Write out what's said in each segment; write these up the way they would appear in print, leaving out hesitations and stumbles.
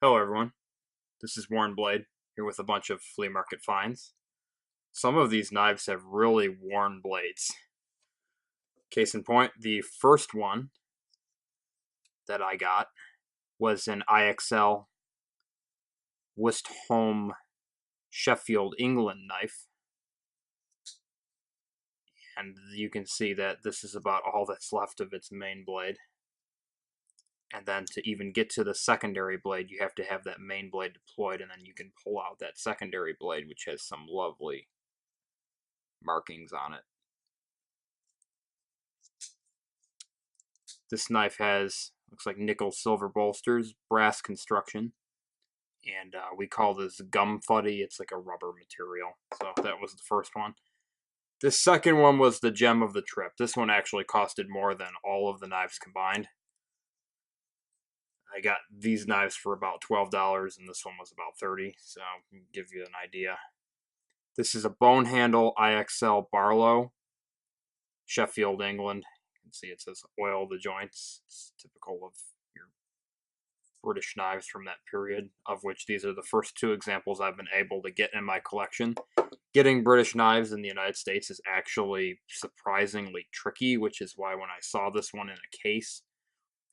Hello everyone, this is Warren Blade, here with a bunch of flea market finds. Some of these knives have really worn blades. Case in point, the first one that I got was an IXL Wostenholm Sheffield England knife. And you can see that this is about all that's left of its main blade. And then to even get to the secondary blade, you have to have that main blade deployed, and then you can pull out that secondary blade, which has some lovely markings on it. This knife has, looks like nickel silver bolsters, brass construction, and we call this gum fuddy. It's like a rubber material. So that was the first one. The second one was the gem of the trip. This one actually costed more than all of the knives combined. I got these knives for about $12, and this one was about $30, so I'll give you an idea. This is a bone handle IXL Barlow, Sheffield, England. You can see it says oil the joints. It's typical of your British knives from that period, of which these are the first two examples I've been able to get in my collection. Getting British knives in the United States is actually surprisingly tricky, which is why when I saw this one in a case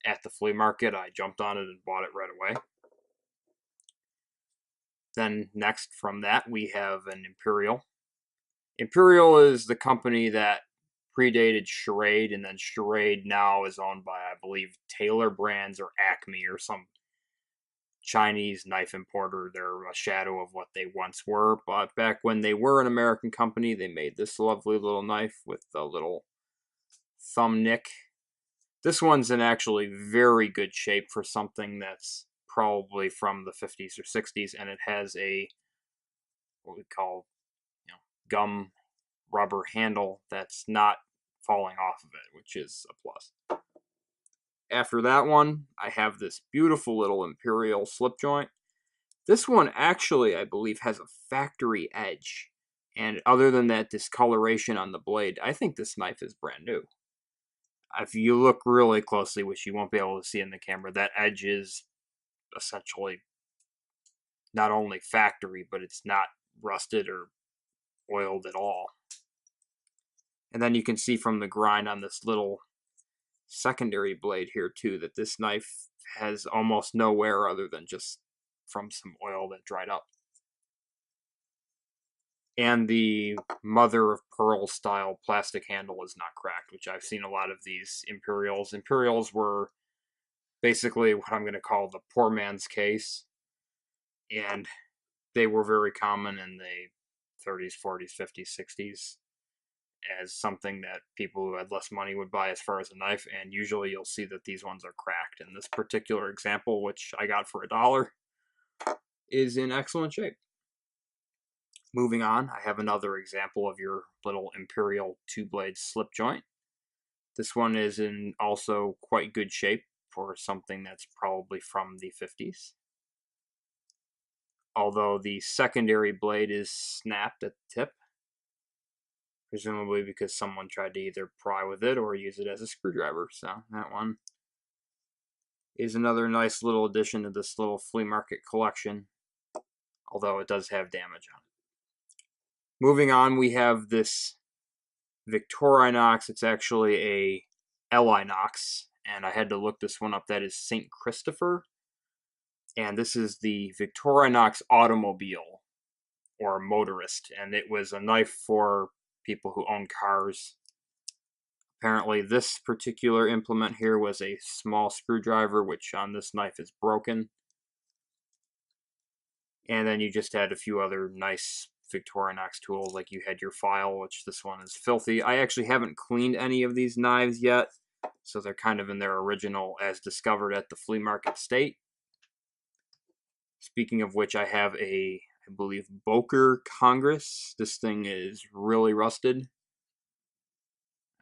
at the flea market, I jumped on it and bought it right away. Then next from that, we have an Imperial. Imperial is the company that predated Charade, and then Charade now is owned by, I believe, Taylor Brands or Acme or some Chinese knife importer. They're a shadow of what they once were, but back when they were an American company, they made this lovely little knife with the little thumb nick. This one's in actually very good shape for something that's probably from the 50s or 60s, and it has a, what we call, gum rubber handle that's not falling off of it, which is a plus. After that one, I have this beautiful little Imperial slip joint. This one actually, I believe, has a factory edge. And other than that discoloration on the blade, I think this knife is brand new. If you look really closely, which you won't be able to see in the camera, that edge is essentially not only factory, but it's not rusted or oiled at all. And then you can see from the grind on this little secondary blade here too that this knife has almost no wear other than just from some oil that dried up. And the mother of pearl style plastic handle is not cracked, which I've seen a lot of these Imperials. Imperials were basically what I'm going to call the poor man's case, and they were very common in the 30s, 40s, 50s, 60s as something that people who had less money would buy as far as a knife, and usually you'll see that these ones are cracked. And this particular example, which I got for $1, is in excellent shape. Moving on, I have another example of your little Imperial two-blade slip joint. This one is in also quite good shape for something that's probably from the 50s. Although the secondary blade is snapped at the tip, presumably because someone tried to either pry with it or use it as a screwdriver. So that one is another nice little addition to this little flea market collection, although it does have damage on it. Moving on, we have this Victorinox. It's actually a Elinox, and I had to look this one up. That is St. Christopher, and this is the Victorinox Automobile or Motorist, and it was a knife for people who own cars. Apparently this particular implement here was a small screwdriver, which on this knife is broken. And then you just had a few other nice Victorinox tools, like you had your file, which this one is filthy. I actually haven't cleaned any of these knives yet, so they're kind of in their original as discovered at the flea market state. Speaking of which, I have a, I believe, Boker Congress. This thing is really rusted.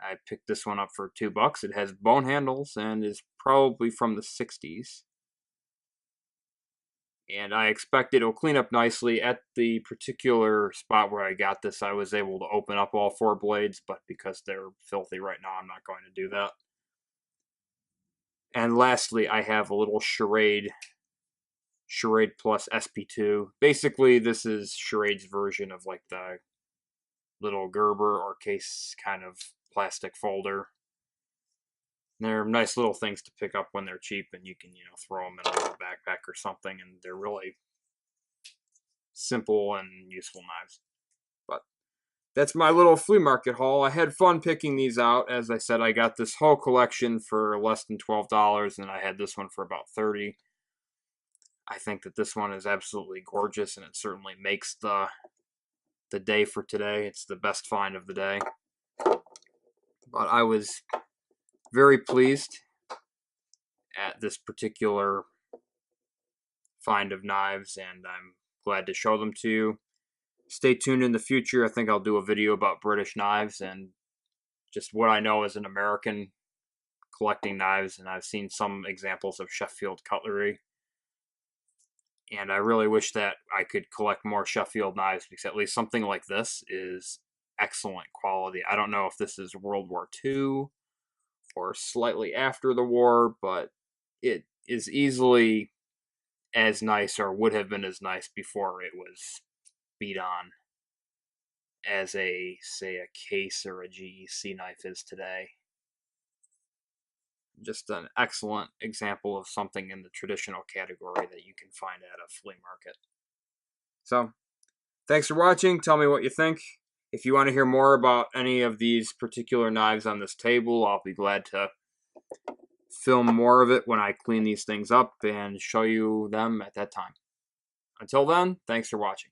I picked this one up for $2. It has bone handles and is probably from the 60s. And I expect it'll clean up nicely. At the particular spot where I got this, I was able to open up all 4 blades, but because they're filthy right now, I'm not going to do that. And lastly, I have a little Charade Charade Plus SP2. Basically, this is Charade's version of like the little Gerber or case kind of plastic folder. They're nice little things to pick up when they're cheap, and you can, throw them in a little backpack or something, and they're really simple and useful knives. But that's my little flea market haul. I had fun picking these out. As I said, I got this whole collection for less than $12, and I had this one for about $30. I think that this one is absolutely gorgeous, and it certainly makes the day for today. It's the best find of the day. But I was very pleased at this particular find of knives, and I'm glad to show them to you. Stay tuned in the future. I think I'll do a video about British knives and just what I know as an American collecting knives, and I've seen some examples of Sheffield cutlery. And I really wish that I could collect more Sheffield knives, because at least something like this is excellent quality. I don't know if this is World War II or slightly after the war, but it is easily as nice, or would have been as nice before it was beat on, as say a case or a GEC knife is today. Just an excellent example of something in the traditional category that you can find at a flea market. So, thanks for watching. Tell me what you think. If you want to hear more about any of these particular knives on this table, I'll be glad to film more of it when I clean these things up and show you them at that time. Until then, thanks for watching.